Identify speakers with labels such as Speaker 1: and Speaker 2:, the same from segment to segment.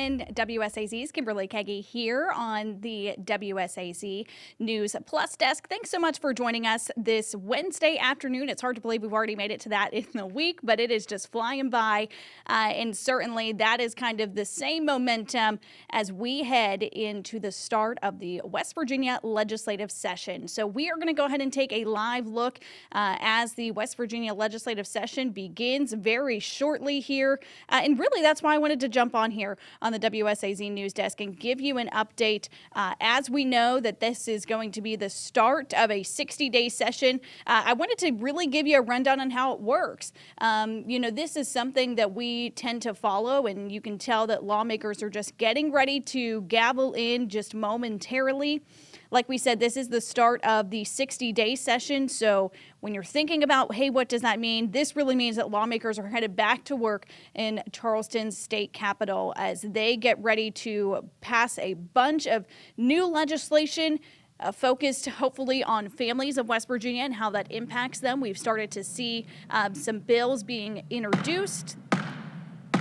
Speaker 1: everyone. WSAZ's Kimberly Keggy here on the WSAZ News Plus desk. Thanks so much for joining us this Wednesday afternoon. It's hard to believe we've already made it to that in the week, but it is just flying by. And certainly that is kind of the same momentum as we head into the start of the West Virginia legislative session. So we are going to go ahead and take a live look as the West Virginia legislative session begins very shortly here. And really, that's why I wanted to jump on here on the WSAZ News Desk and give you an update as we know that this is going to be the start of a 60-day session. I wanted to really give you a rundown on how it works. This is something that we tend to follow, and you can tell that lawmakers are just getting ready to gavel in just momentarily. Like we said, this is the start of the 60-day session. So when you're thinking about, hey, what does that mean? This really means that lawmakers are headed back to work in Charleston's state capitol as they get ready to pass a bunch of new legislation focused hopefully on families of West Virginia and how that impacts them. We've started to see some bills being introduced,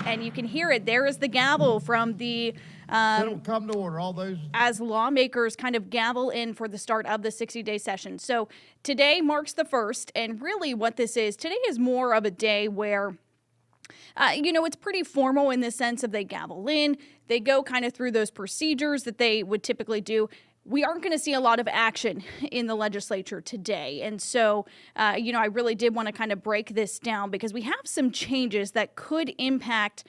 Speaker 1: and you can hear it. There is the gavel from the
Speaker 2: come to order, all those.
Speaker 1: As lawmakers kind of gavel in for the start of the 60-day session. So today marks the first, and really what this is, today is more of a day where it's pretty formal in the sense of they gavel in, they go kind of through those procedures that they would typically do. We aren't going to see a lot of action in the legislature today. And so, I really did want to kind of break this down because we have some changes that could impact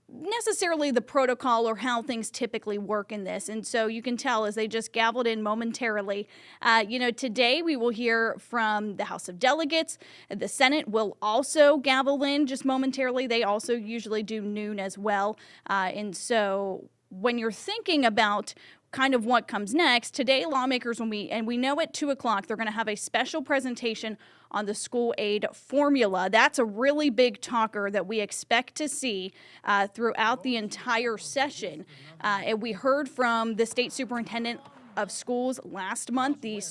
Speaker 1: necessarily the protocol or how things typically work in this. And so you can tell as they just gavelled in momentarily. Today we will hear from the House of Delegates. The Senate will also gavel in just momentarily. They also usually do noon as well. And so when you're thinking about kind of what comes next, today lawmakers, we know at 2 o'clock, they're going to have a special presentation on the school aid formula. That's a really big talker that we expect to see throughout the entire session. And we heard from the state superintendent of schools last month, the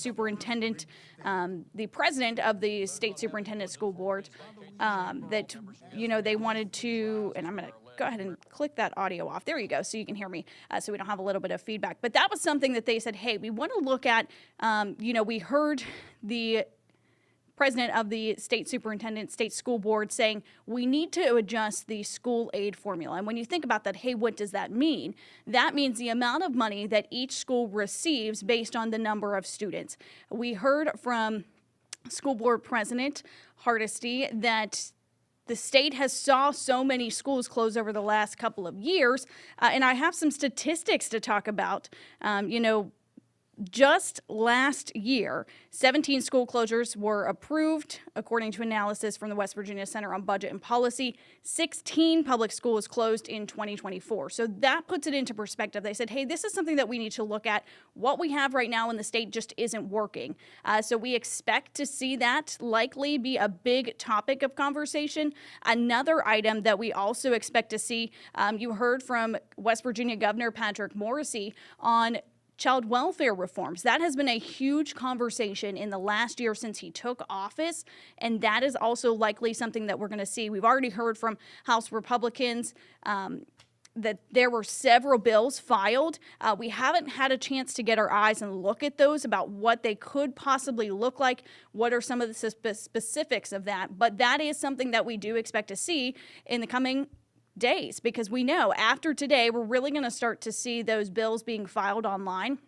Speaker 1: president of the state superintendent school board, that, they wanted to, and I'm going to go ahead and click that audio off. There you go, so you can hear me, so we don't have a little bit of feedback. But that was something that they said, hey, we want to look at, we heard the president of the state superintendent, state school board saying we need to adjust the school aid formula. And when you think about that, hey, what does that mean? That means the amount of money that each school receives based on the number of students. We heard from school board president Hardesty that the state has saw so many schools close over the last couple of years, and I have some statistics to talk about. Just last year, 17 school closures were approved, according to analysis from the West Virginia Center on Budget and Policy. 16 public schools closed in 2024. So that puts it into perspective. They said, hey, this is something that we need to look at. What we have right now in the state just isn't working. So we expect to see that likely be a big topic of conversation. Another item that we also expect to see, you heard from West Virginia Governor Patrick Morrisey on child welfare reforms. That has been a huge conversation in the last year since he took office, and that is also likely something that we're going to see. We've already heard from House Republicans that there were several bills filed. We haven't had a chance to get our eyes and look at those about what they could possibly look like. What are some of the specifics of that? But that is something that we do expect to see in the coming days, because we know after today we're really going to start to see those bills being filed online.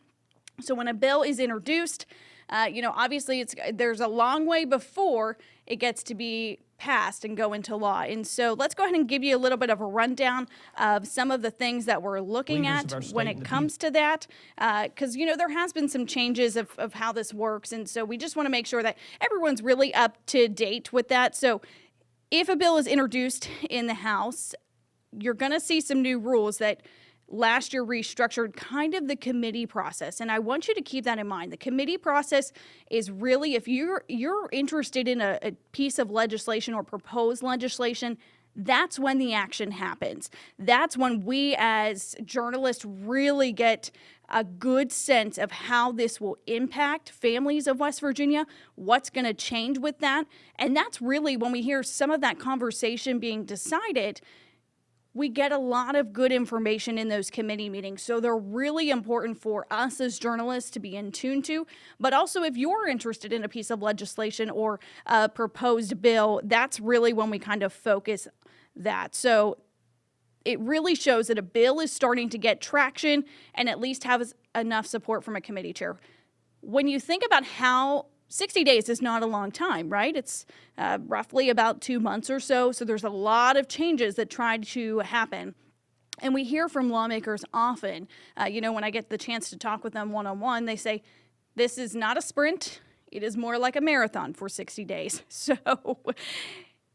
Speaker 1: So when a bill is introduced, obviously there's a long way before it gets to be passed and go into law. And so let's go ahead and give you a little bit of a rundown of some of the things that we're looking at when it comes to that, because there has been some changes of how this works, and so we just want to make sure that everyone's really up to date with that. So if a bill is introduced in the House, you're going to see some new rules that last year restructured kind of the committee process. And I want you to keep that in mind. The committee process is really, if you're interested in a piece of legislation or proposed legislation, that's when the action happens. That's when we as journalists really get a good sense of how this will impact families of West Virginia, what's going to change with that. And that's really when we hear some of that conversation being decided. we get a lot of good information in those committee meetings. So they're really important for us as journalists to be in tune to. But also, if you're interested in a piece of legislation or a proposed bill, that's really when we kind of focus that. So it really shows that a bill is starting to get traction and at least has enough support from a committee chair. When you think about how 60 days is not a long time, right? It's roughly about 2 months or so. So there's a lot of changes that tried to happen. And we hear from lawmakers often, when I get the chance to talk with them one-on-one, they say, this is not a sprint. It is more like a marathon for 60 days. So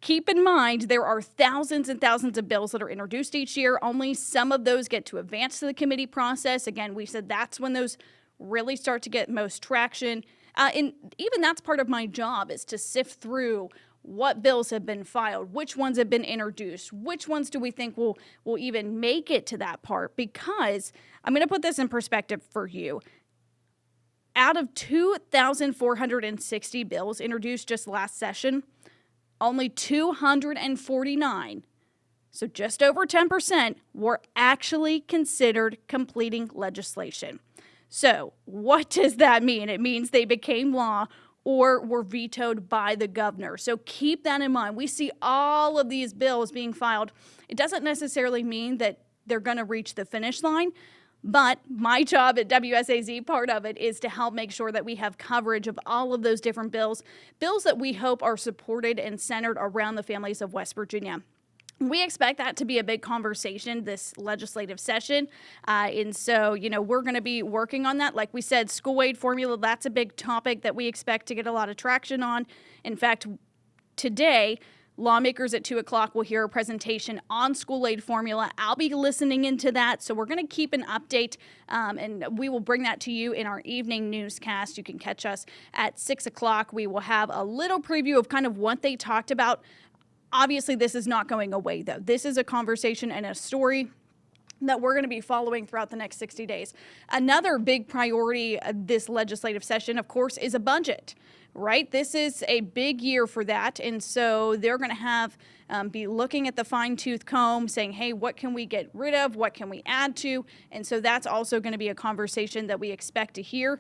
Speaker 1: keep in mind, there are thousands and thousands of bills that are introduced each year. Only some of those get to advance to the committee process. Again, we said that's when those really start to get most traction. And even that's part of my job, is to sift through what bills have been filed, which ones have been introduced, which ones do we think will even make it to that part. Because I'm going to put this in perspective for you. Out of 2,460 bills introduced just last session, only 249, so just over 10%, were actually considered completing legislation. So what does that mean? It means they became law or were vetoed by the governor. So keep that in mind. We see all of these bills being filed. It doesn't necessarily mean that they're going to reach the finish line, but my job at WSAZ, part of it, is to help make sure that we have coverage of all of those different bills that we hope are supported and centered around the families of West Virginia. We expect that to be a big conversation this legislative session. And so, we're going to be working on that. Like we said, school aid formula, that's a big topic that we expect to get a lot of traction on. In fact, today, lawmakers at 2 o'clock will hear a presentation on school aid formula. I'll be listening into that. So we're going to keep an update, and we will bring that to you in our evening newscast. You can catch us at 6 o'clock. We will have a little preview of kind of what they talked about. Obviously, this is not going away, though. This is a conversation and a story that we're going to be following throughout the next 60 days. Another big priority of this legislative session, of course, is a budget, right? This is a big year for that. And so they're going to be looking at the fine-tooth comb, saying, hey, what can we get rid of? What can we add to? And so that's also going to be a conversation that we expect to hear.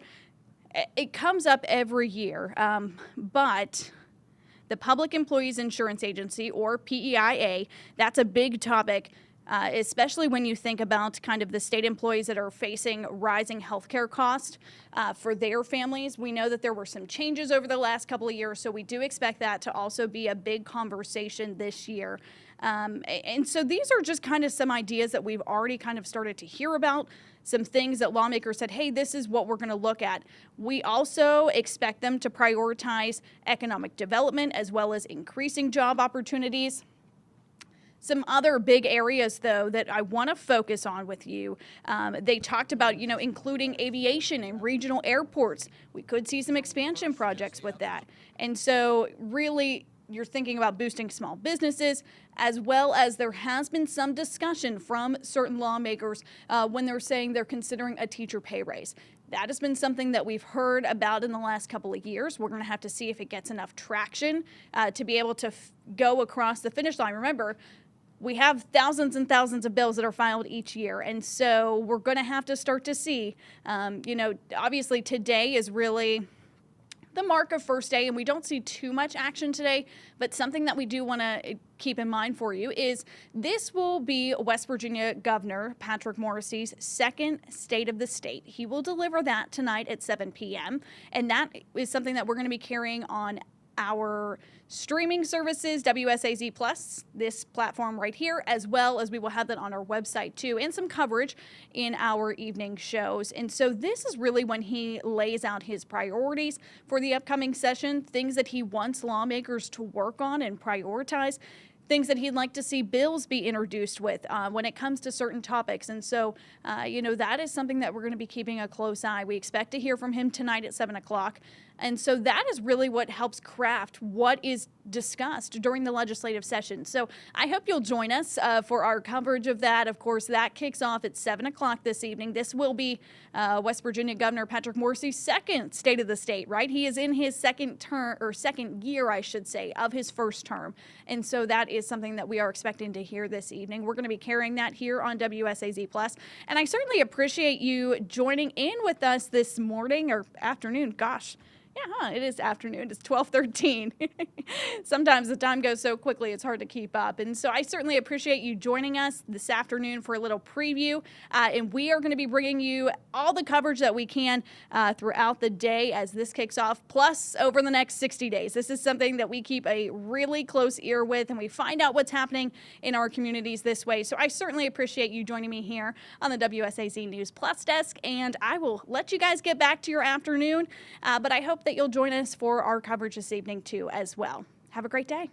Speaker 1: It comes up every year, but the Public Employees Insurance Agency, or PEIA, that's a big topic, especially when you think about kind of the state employees that are facing rising healthcare costs for their families. We know that there were some changes over the last couple of years, so we do expect that to also be a big conversation this year. And so these are just kind of some ideas that we've already kind of started to hear about, some things that lawmakers said, hey, this is what we're going to look at. We also expect them to prioritize economic development as well as increasing job opportunities. Some other big areas, though, that I want to focus on with you, they talked about, including aviation and regional airports. We could see some expansion projects with that. And so really, you're thinking about boosting small businesses, as well as there has been some discussion from certain lawmakers when they're saying they're considering a teacher pay raise. That has been something that we've heard about in the last couple of years. We're going to have to see if it gets enough traction to be able to go across the finish line. Remember, we have thousands and thousands of bills that are filed each year. And so we're going to have to start to see, obviously today is really the mark of first day, and we don't see too much action today, but something that we do want to keep in mind for you is this will be West Virginia Governor Patrick Morrisey's second State of the State. He will deliver that tonight at 7 p.m., and that is something that we're going to be carrying on our streaming services, WSAZ Plus, this platform right here, as well as we will have that on our website too, and some coverage in our evening shows. And so this is really when he lays out his priorities for the upcoming session, things that he wants lawmakers to work on and prioritize, things that he'd like to see bills be introduced with when it comes to certain topics. And so, that is something that we're going to be keeping a close eye. We expect to hear from him tonight at 7 o'clock. And so that is really what helps craft what is discussed during the legislative session. So I hope you'll join us for our coverage of that. Of course, that kicks off at 7 o'clock this evening. This will be West Virginia Governor Patrick Morrisey's second State of the State, right? He is in his second term, or second year, I should say, of his first term. And so that is something that we are expecting to hear this evening. We're going to be carrying that here on WSAZ Plus. And I certainly appreciate you joining in with us this morning or afternoon. Gosh. Yeah, it is afternoon. It's 12:13. Sometimes the time goes so quickly, it's hard to keep up. And so I certainly appreciate you joining us this afternoon for a little preview. And we are going to be bringing you all the coverage that we can throughout the day as this kicks off, plus over the next 60 days. This is something that we keep a really close ear with, and we find out what's happening in our communities this way. So I certainly appreciate you joining me here on the WSAZ News Plus desk, and I will let you guys get back to your afternoon. But I hope that you'll join us for our coverage this evening too as well. Have a great day.